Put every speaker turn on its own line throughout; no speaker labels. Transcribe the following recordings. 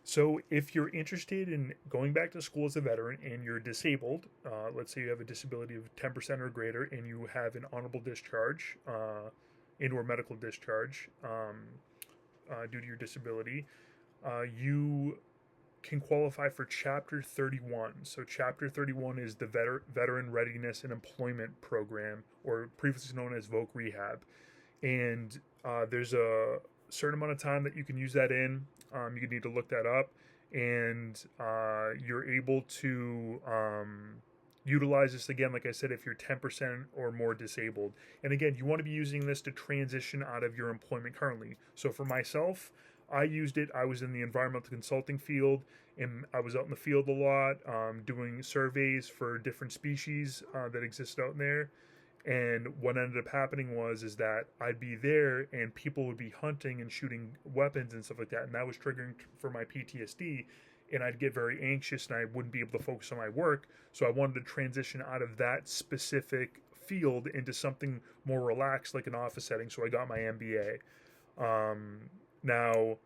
So, if you're interested in going back to school as a veteran and you're disabled, let's say you have a disability of 10% or greater and you have an honorable discharge, and/or medical discharge due to your disability, you can qualify for Chapter 31. So, Chapter 31 is the Veteran Readiness and Employment Program, or previously known as VOC Rehab. And there's a certain amount of time that you can use that in. You need to look that up, and you're able to utilize this again, like I said, if you're 10% or more disabled. And again, you want to be using this to transition out of your employment currently. So for myself, I used it. I was in the environmental consulting field, and I was out in the field a lot, doing surveys for different species that exist out there. And what ended up happening was is that I'd be there and people would be hunting and shooting weapons and stuff like that, and that was triggering for my PTSD, and I'd get very anxious and I wouldn't be able to focus on my work. So I wanted to transition out of that specific field into something more relaxed, like an office setting. So I got my MBA. Now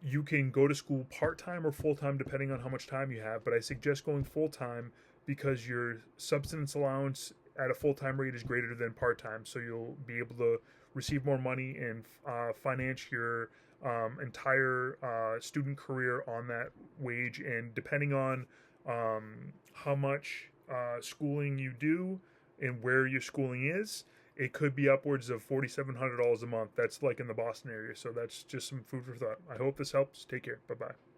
you can go to school part-time or full-time depending on how much time you have, but I suggest going full-time because your subsistence allowance at a full-time rate is greater than part-time, so you'll be able to receive more money and finance your entire student career on that wage. And depending on how much schooling you do and where your schooling is, it could be upwards of $4,700 a month. That's like in the Boston area. So that's just some food for thought. I hope this helps. Take care. Bye bye.